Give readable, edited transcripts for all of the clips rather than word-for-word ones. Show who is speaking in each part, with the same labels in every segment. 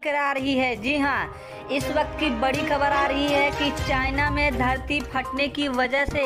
Speaker 1: आ रही है। जी हाँ, इस वक्त की बड़ी खबर आ रही है कि चाइना में धरती फटने की वजह से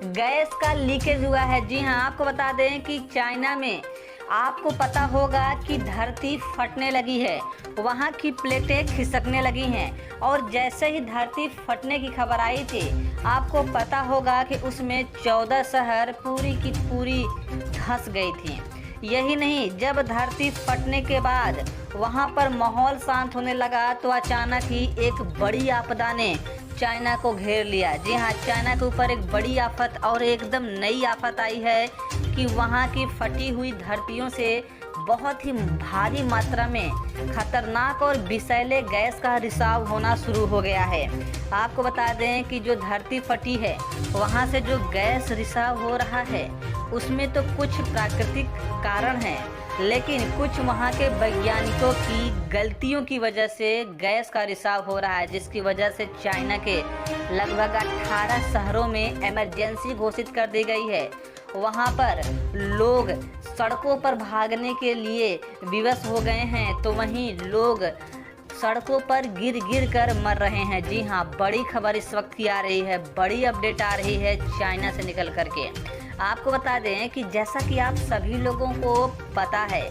Speaker 1: गैस का लीकेज हुआ है। जी हाँ, आपको बता दें कि चाइना में आपको पता होगा कि धरती फटने लगी है, वहाँ की प्लेटें खिसकने लगी हैं और जैसे ही धरती फटने की खबर आई थी, आपको पता होगा कि उसमें 14 शहर पूरी की पूरी धंस गई थी। यही नहीं, जब धरती फटने के बाद वहां पर माहौल शांत होने लगा तो अचानक ही एक बड़ी आपदा ने चाइना को घेर लिया। जी हाँ, चाइना के ऊपर एक बड़ी आफत और एकदम नई आफत आई है कि वहां की फटी हुई धरतियों से बहुत ही भारी मात्रा में खतरनाक और विषैले गैस का रिसाव होना शुरू हो गया है। आपको बता दें कि जो धरती फटी है वहां से जो गैस रिसाव हो रहा है उसमें तो कुछ प्राकृतिक कारण हैं, लेकिन कुछ वहाँ के वैज्ञानिकों की गलतियों की वजह से गैस का रिसाव हो रहा है, जिसकी वजह से चाइना के लगभग 18 शहरों में इमरजेंसी घोषित कर दी गई है। वहाँ पर लोग सड़कों पर भागने के लिए विवश हो गए हैं, तो वहीं लोग सड़कों पर गिर गिर कर मर रहे हैं। जी हाँ, बड़ी खबर इस वक्त की आ रही है, बड़ी अपडेट आ रही है चाइना से निकल करके। आपको बता दें कि जैसा कि आप सभी लोगों को पता है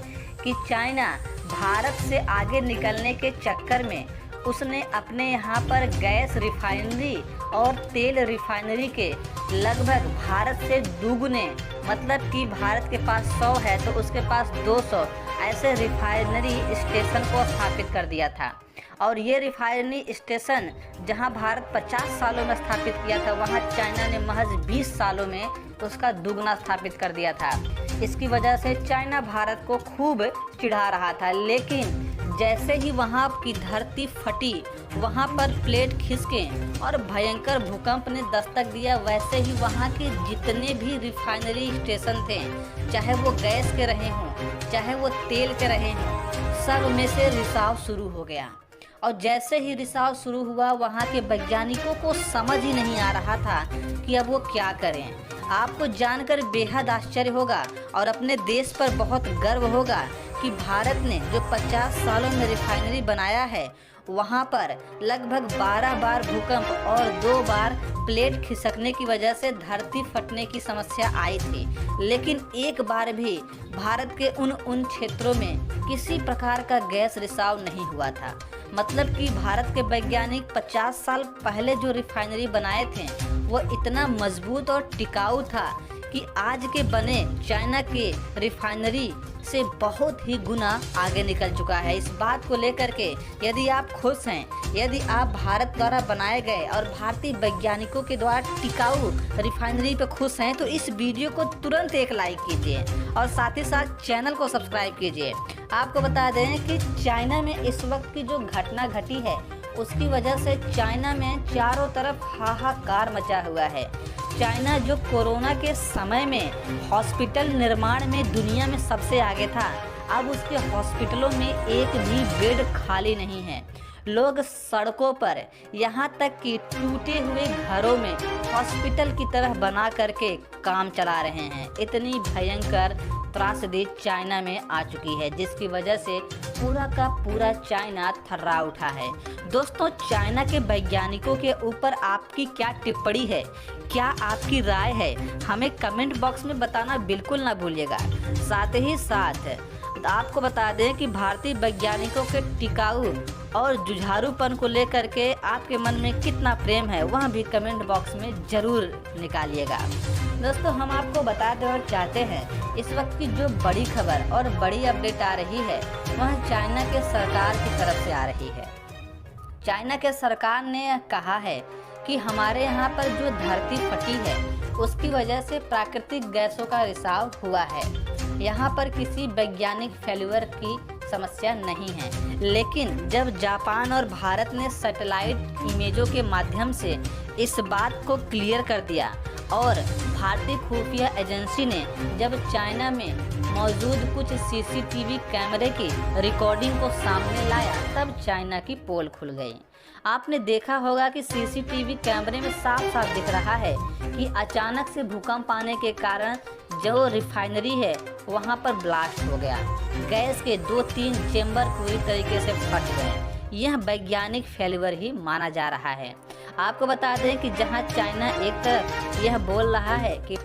Speaker 1: कि चाइना भारत से आगे निकलने के चक्कर में उसने अपने यहाँ पर गैस रिफाइनरी और तेल रिफाइनरी के लगभग भारत से दुगने, मतलब कि भारत के पास 100 है तो उसके पास 200 ऐसे रिफाइनरी स्टेशन को स्थापित कर दिया था। और ये रिफाइनरी स्टेशन जहां भारत 50 सालों में स्थापित किया था, वहां चाइना ने महज 20 सालों में उसका दुगना स्थापित कर दिया था। इसकी वजह से चाइना भारत को खूब चिढ़ा रहा था, लेकिन जैसे ही वहां की धरती फटी, वहां पर प्लेट खिसके और भयंकर भूकंप ने दस्तक दिया, वैसे ही वहां के जितने भी रिफाइनरी स्टेशन थे, चाहे वो गैस के रहे हों चाहे वो तेल के रहे हों, सब में से रिसाव शुरू हो गया। और जैसे ही रिसाव शुरू हुआ, वहाँ के वैज्ञानिकों को समझ ही नहीं आ रहा था कि अब वो क्या करें। आपको जानकर बेहद आश्चर्य होगा और अपने देश पर बहुत गर्व होगा कि भारत ने जो 50 सालों में रिफाइनरी बनाया है, वहाँ पर लगभग 12 बार भूकंप और 2 बार प्लेट खिसकने की वजह से धरती फटने की समस्या आई थी, लेकिन एक बार भी भारत के उन क्षेत्रों में किसी प्रकार का गैस रिसाव नहीं हुआ था। मतलब कि भारत के वैज्ञानिक 50 साल पहले जो रिफाइनरी बनाए थे वो इतना मजबूत और टिकाऊ था कि आज के बने चाइना के रिफाइनरी से बहुत ही गुना आगे निकल चुका है। इस बात को लेकर के यदि आप खुश हैं, यदि आप भारत द्वारा बनाए गए और भारतीय वैज्ञानिकों के द्वारा टिकाऊ रिफाइनरी पे खुश हैं, तो इस वीडियो को तुरंत एक लाइक कीजिए और साथ ही साथ चैनल को सब्सक्राइब कीजिए। आपको बता दें कि चाइना में इस वक्त की जो घटना घटी है उसकी वजह से चाइना में चारों तरफ हाहाकार मचा हुआ है। चाइना जो कोरोना के समय में हॉस्पिटल निर्माण में दुनिया में सबसे आगे था, अब उसके हॉस्पिटलों में एक भी बेड खाली नहीं है। लोग सड़कों पर, यहाँ तक कि टूटे हुए घरों में हॉस्पिटल की तरह बना करके काम चला रहे हैं। इतनी भयंकर त्रासदी चाइना में आ चुकी है, जिसकी वजह से पूरा का पूरा चाइना थर्रा उठा है। दोस्तों, चाइना के वैज्ञानिकों के ऊपर आपकी क्या टिप्पणी है, क्या आपकी राय है, हमें कमेंट बॉक्स में बताना बिल्कुल ना भूलिएगा। साथ ही साथ आपको बता दें कि भारतीय वैज्ञानिकों के टिकाऊ और जुझारूपन को लेकर के आपके मन में कितना प्रेम है, वह भी कमेंट बॉक्स में ज़रूर निकालिएगा। दोस्तों, हम आपको बता दें और चाहते हैं, इस वक्त की जो बड़ी खबर और बड़ी अपडेट आ रही है वह चाइना के सरकार की तरफ से आ रही है। चाइना के सरकार ने कहा है कि हमारे यहाँ पर जो धरती फटी है उसकी वजह से प्राकृतिक गैसों का रिसाव हुआ है। यहाँ पर किसी वैज्ञानिक फेल्यूर की समस्या नहीं है, लेकिन जब जापान और भारत ने सैटेलाइट इमेजों के माध्यम से इस बात को क्लियर कर दिया और भारतीय खुफिया एजेंसी ने जब चाइना में मौजूद कुछ सीसीटीवी कैमरे की रिकॉर्डिंग को सामने लाया, तब चाइना की पोल खुल गई। आपने देखा होगा कि सीसीटीवी कैमरे में साफ साफ दिख रहा है कि अचानक से भूकंप आने के कारण जो रिफाइनरी है वहां पर ब्लास्ट हो गया। गैस के 2-3 चेंबर पूरी तरीके से फट गए। यह वैज्ञानिक फेल्यूर ही माना जा रहा है। आपको बता दें कि जहां चाइना एक तरफ यह बोल रहा है कि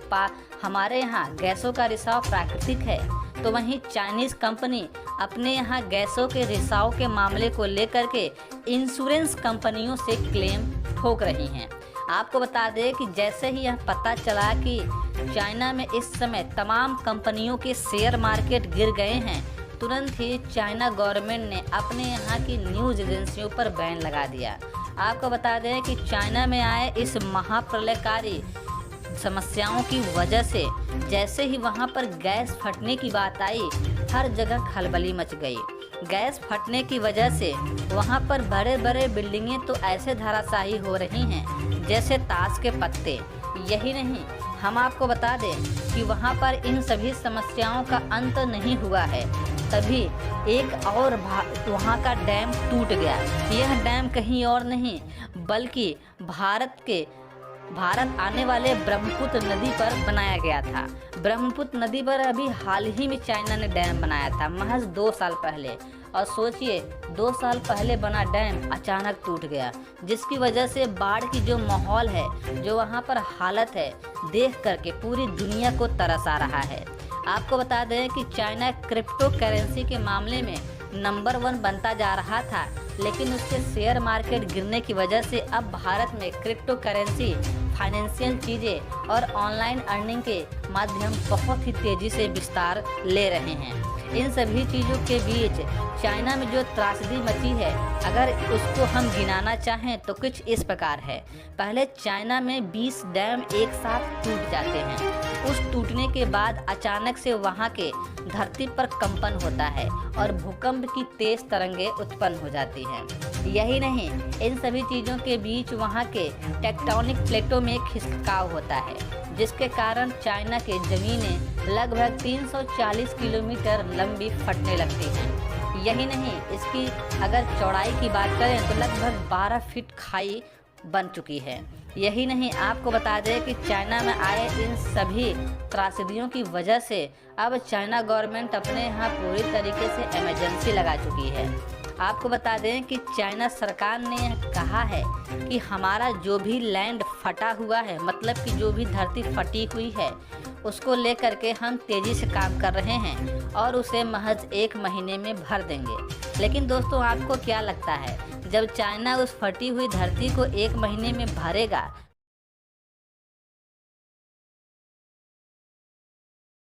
Speaker 1: हमारे यहाँ गैसों का रिसाव प्राकृतिक है, तो वहीं चाइनीज़ कंपनी अपने यहाँ गैसों के रिसाव के मामले को लेकर के इंश्योरेंस कंपनियों से क्लेम ठोक रही हैं। आपको बता दें कि जैसे ही यह पता चला कि चाइना में इस समय तमाम कंपनियों के शेयर मार्केट गिर गए हैं, तुरंत ही चाइना गवर्नमेंट ने अपने यहाँ की न्यूज़ एजेंसियों पर बैन लगा दिया। आपको बता दें कि चाइना में आए इस महाप्रलयकारी समस्याओं की वजह से जैसे ही वहां पर गैस फटने की बात आई, हर जगह खलबली मच गई। गैस फटने की वजह से वहां पर बड़े बड़े बिल्डिंगें तो ऐसे धराशायी हो रही हैं जैसे ताश के पत्ते। यही नहीं, हम आपको बता दें कि वहां पर इन सभी समस्याओं का अंत नहीं हुआ है, तभी एक और वहां का डैम टूट गया। यह डैम कहीं और नहीं बल्कि भारत आने वाले ब्रह्मपुत्र नदी पर बनाया गया था। ब्रह्मपुत्र नदी पर अभी हाल ही में चाइना ने डैम बनाया था, महज 2 साल पहले। और सोचिए, 2 साल पहले बना डैम अचानक टूट गया, जिसकी वजह से बाढ़ की जो माहौल है, जो वहाँ पर हालत है, देख करके पूरी दुनिया को तरस आ रहा है। आपको बता दें कि चाइना क्रिप्टो करेंसी के मामले में नंबर 1 बनता जा रहा था, लेकिन उसके शेयर मार्केट गिरने की वजह से अब भारत में क्रिप्टो करेंसी, फाइनेंशियल चीज़ें और ऑनलाइन अर्निंग के माध्यम बहुत ही तेज़ी से विस्तार ले रहे हैं। इन सभी चीज़ों के बीच चाइना में जो त्रासदी मची है, अगर उसको हम गिनाना चाहें तो कुछ इस प्रकार है। पहले चाइना में 20 डैम एक साथ टूट जाते हैं। उस टूटने के बाद अचानक से वहाँ के धरती पर कंपन होता है और भूकंप की तेज तरंगें उत्पन्न हो जाती हैं। यही नहीं, इन सभी चीज़ों के बीच वहाँ के टेक्टोनिक प्लेटों में खिसकाव होता है, जिसके कारण चाइना के ज़मीनें लगभग 340 किलोमीटर लंबी फटने लगती हैं। यही नहीं, इसकी अगर चौड़ाई की बात करें तो लगभग 12 फीट खाई बन चुकी है। यही नहीं, आपको बता दें कि चाइना में आए इन सभी त्रासदियों की वजह से अब चाइना गवर्नमेंट अपने यहाँ पूरी तरीके से इमरजेंसी लगा चुकी है। आपको बता दें कि चाइना सरकार ने यह कहा है कि हमारा जो भी लैंड फटा हुआ है, मतलब कि जो भी धरती फटी हुई है, उसको लेकर के हम तेज़ी से काम कर रहे हैं और उसे महज 1 महीने में भर देंगे। लेकिन दोस्तों, आपको क्या लगता है, जब चाइना उस फटी हुई धरती को 1 महीने में भरेगा